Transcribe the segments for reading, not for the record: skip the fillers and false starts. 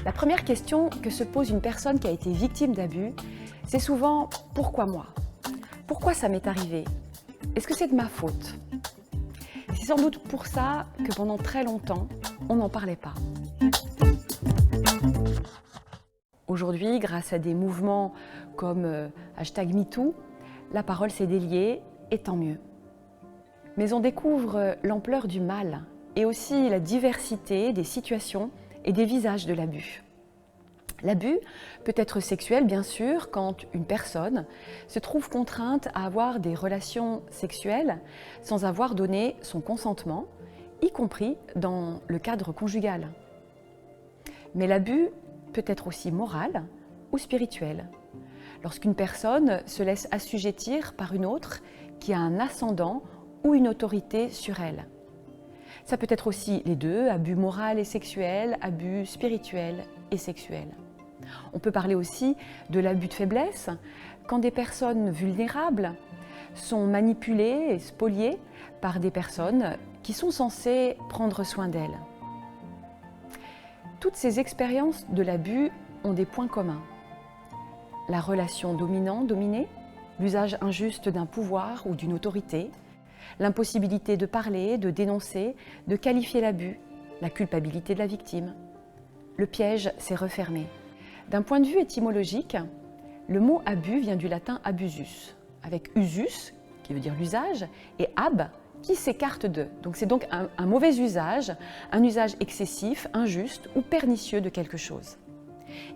La première question que se pose une personne qui a été victime d'abus, c'est souvent « pourquoi moi ? Pourquoi ça m'est arrivé ? Est-ce que c'est de ma faute ?» C'est sans doute pour ça que pendant très longtemps, on n'en parlait pas. Aujourd'hui, grâce à des mouvements comme #MeToo, la parole s'est déliée et tant mieux. Mais on découvre l'ampleur du mal et aussi la diversité des situations et des visages de l'abus. L'abus peut être sexuel, bien sûr, quand une personne se trouve contrainte à avoir des relations sexuelles sans avoir donné son consentement, y compris dans le cadre conjugal. Mais l'abus peut être aussi moral ou spirituel, lorsqu'une personne se laisse assujettir par une autre qui a un ascendant ou une autorité sur elle. Ça peut être aussi les deux, abus moral et sexuel, abus spirituel et sexuel. On peut parler aussi de l'abus de faiblesse, quand des personnes vulnérables sont manipulées et spoliées par des personnes qui sont censées prendre soin d'elles. Toutes ces expériences de l'abus ont des points communs. La relation dominant-dominé, l'usage injuste d'un pouvoir ou d'une autorité, l'impossibilité de parler, de dénoncer, de qualifier l'abus, la culpabilité de la victime. Le piège s'est refermé. D'un point de vue étymologique, le mot abus vient du latin abusus, avec usus, qui veut dire l'usage, et ab, qui s'écarte de. Donc c'est donc un mauvais usage, un usage excessif, injuste ou pernicieux de quelque chose.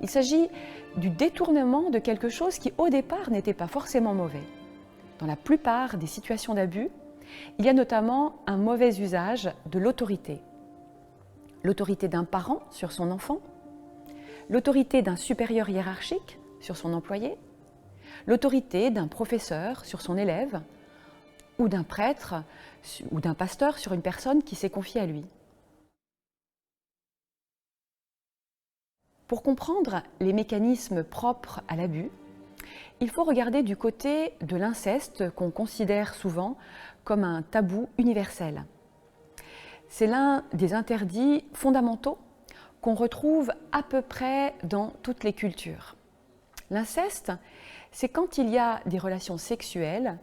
Il s'agit du détournement de quelque chose qui au départ n'était pas forcément mauvais. Dans la plupart des situations d'abus, il y a notamment un mauvais usage de l'autorité. L'autorité d'un parent sur son enfant, l'autorité d'un supérieur hiérarchique sur son employé, l'autorité d'un professeur sur son élève, ou d'un prêtre ou d'un pasteur sur une personne qui s'est confiée à lui. Pour comprendre les mécanismes propres à l'abus, il faut regarder du côté de l'inceste qu'on considère souvent comme un tabou universel. C'est l'un des interdits fondamentaux qu'on retrouve à peu près dans toutes les cultures. L'inceste, c'est quand il y a des relations sexuelles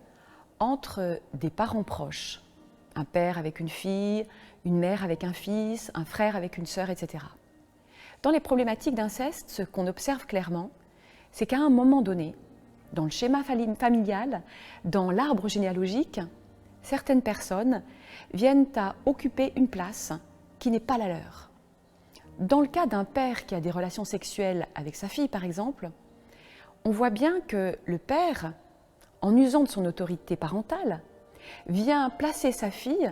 entre des parents proches, un père avec une fille, une mère avec un fils, un frère avec une sœur, etc. Dans les problématiques d'inceste, ce qu'on observe clairement, c'est qu'à un moment donné, dans le schéma familial, dans l'arbre généalogique, certaines personnes viennent à occuper une place qui n'est pas la leur. Dans le cas d'un père qui a des relations sexuelles avec sa fille, par exemple, on voit bien que le père, en usant de son autorité parentale, vient placer sa fille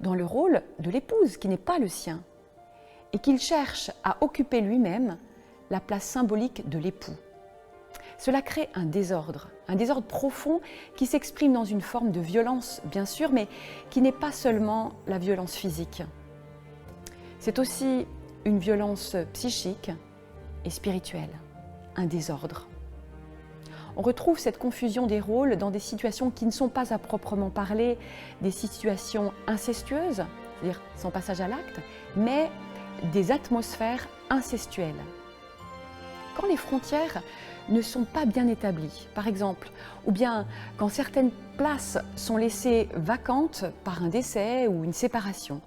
dans le rôle de l'épouse, qui n'est pas le sien, et qu'il cherche à occuper lui-même la place symbolique de l'époux. Cela crée un désordre profond qui s'exprime dans une forme de violence, bien sûr, mais qui n'est pas seulement la violence physique. C'est aussi une violence psychique et spirituelle, un désordre. On retrouve cette confusion des rôles dans des situations qui ne sont pas à proprement parler des situations incestueuses, c'est-à-dire sans passage à l'acte, mais des atmosphères incestuelles. Quand les frontières ne sont pas bien établies, par exemple, ou bien quand certaines places sont laissées vacantes par un décès ou une séparation.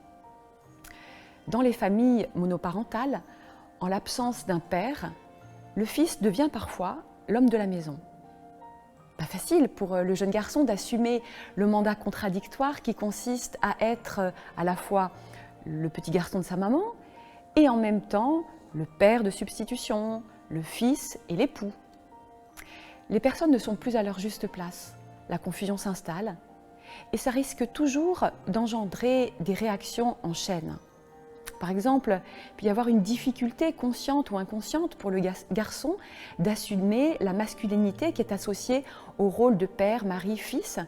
Dans les familles monoparentales, en l'absence d'un père, le fils devient parfois l'homme de la maison. Pas facile pour le jeune garçon d'assumer le mandat contradictoire qui consiste à être à la fois le petit garçon de sa maman et en même temps le père de substitution, le fils et l'époux. Les personnes ne sont plus à leur juste place, la confusion s'installe et ça risque toujours d'engendrer des réactions en chaîne. Par exemple, il peut y avoir une difficulté consciente ou inconsciente pour le garçon d'assumer la masculinité qui est associée au rôle de père, mari, fils.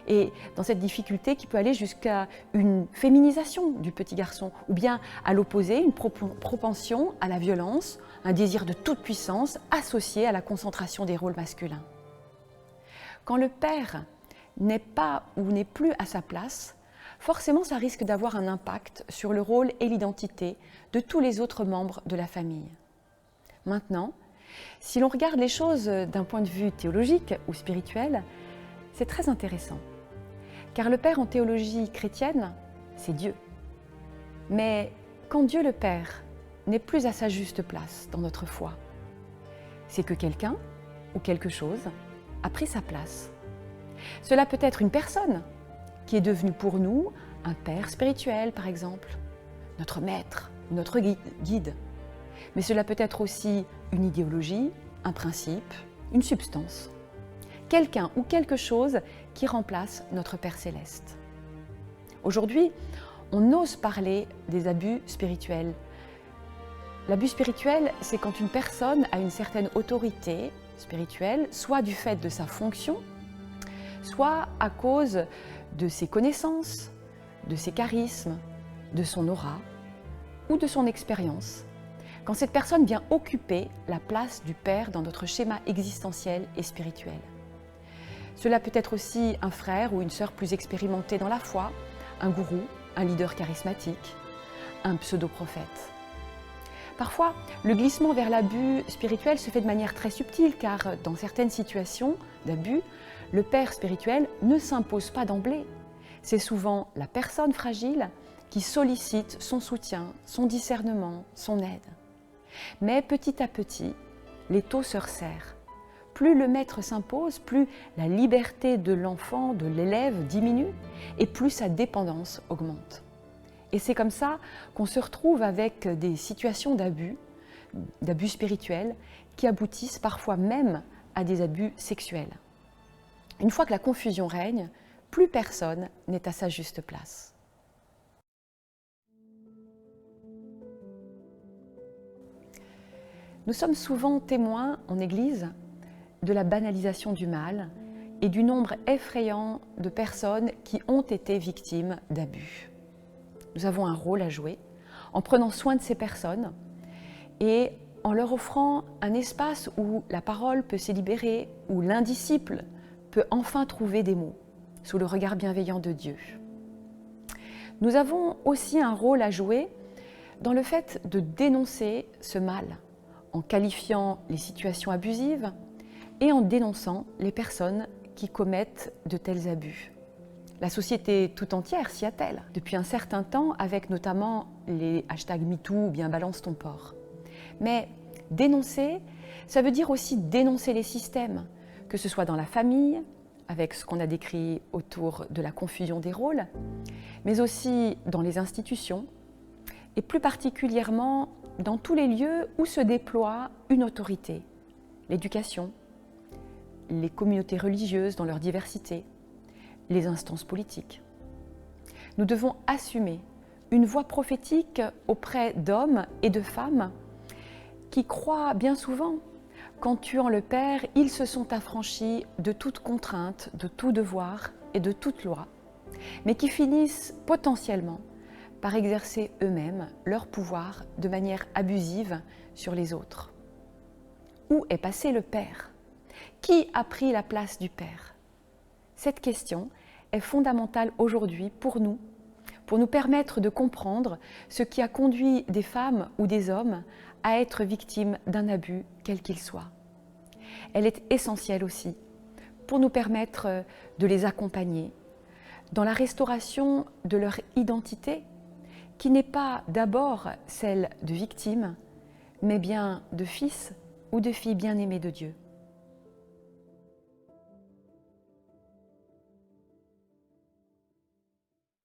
Et dans cette difficulté qui peut aller jusqu'à une féminisation du petit garçon, ou bien à l'opposé, une propension à la violence, un désir de toute puissance associé à la concentration des rôles masculins. Quand le père n'est pas ou n'est plus à sa place, forcément ça risque d'avoir un impact sur le rôle et l'identité de tous les autres membres de la famille. Maintenant, si l'on regarde les choses d'un point de vue théologique ou spirituel, c'est très intéressant. Car le Père en théologie chrétienne, c'est Dieu. Mais quand Dieu le Père n'est plus à sa juste place dans notre foi, c'est que quelqu'un ou quelque chose a pris sa place. Cela peut être une personne qui est devenue pour nous un père spirituel, par exemple, notre maître, notre guide. Mais cela peut être aussi une idéologie, un principe, une substance. Quelqu'un ou quelque chose qui remplace notre Père céleste. Aujourd'hui, on ose parler des abus spirituels. L'abus spirituel, c'est quand une personne a une certaine autorité spirituelle, soit du fait de sa fonction, soit à cause de ses connaissances, de ses charismes, de son aura ou de son expérience. Quand cette personne vient occuper la place du Père dans notre schéma existentiel et spirituel. Cela peut être aussi un frère ou une sœur plus expérimenté dans la foi, un gourou, un leader charismatique, un pseudo-prophète. Parfois, le glissement vers l'abus spirituel se fait de manière très subtile car dans certaines situations d'abus, le père spirituel ne s'impose pas d'emblée. C'est souvent la personne fragile qui sollicite son soutien, son discernement, son aide. Mais petit à petit, l'étau se resserre. Plus le maître s'impose, plus la liberté de l'enfant, de l'élève diminue et plus sa dépendance augmente. Et c'est comme ça qu'on se retrouve avec des situations d'abus spirituels qui aboutissent parfois même à des abus sexuels. Une fois que la confusion règne, plus personne n'est à sa juste place. Nous sommes souvent témoins en Église de la banalisation du mal et du nombre effrayant de personnes qui ont été victimes d'abus. Nous avons un rôle à jouer en prenant soin de ces personnes et en leur offrant un espace où la parole peut se libérer, où l'indisciple peut enfin trouver des mots sous le regard bienveillant de Dieu. Nous avons aussi un rôle à jouer dans le fait de dénoncer ce mal en qualifiant les situations abusives et en dénonçant les personnes qui commettent de tels abus. La société tout entière s'y attelle depuis un certain temps avec notamment les hashtags MeToo ou bien Balance ton porc. Mais dénoncer, ça veut dire aussi dénoncer les systèmes, que ce soit dans la famille, avec ce qu'on a décrit autour de la confusion des rôles, mais aussi dans les institutions et plus particulièrement dans tous les lieux où se déploie une autorité, l'éducation, les communautés religieuses dans leur diversité, les instances politiques. Nous devons assumer une voix prophétique auprès d'hommes et de femmes qui croient bien souvent qu'en tuant le Père, ils se sont affranchis de toute contrainte, de tout devoir et de toute loi, mais qui finissent potentiellement par exercer eux-mêmes leur pouvoir de manière abusive sur les autres. Où est passé le Père ? Qui a pris la place du Père ? Cette question est fondamentale aujourd'hui pour nous permettre de comprendre ce qui a conduit des femmes ou des hommes à être victimes d'un abus, quel qu'il soit. Elle est essentielle aussi pour nous permettre de les accompagner dans la restauration de leur identité, qui n'est pas d'abord celle de victime, mais bien de fils ou de fille bien-aimés de Dieu.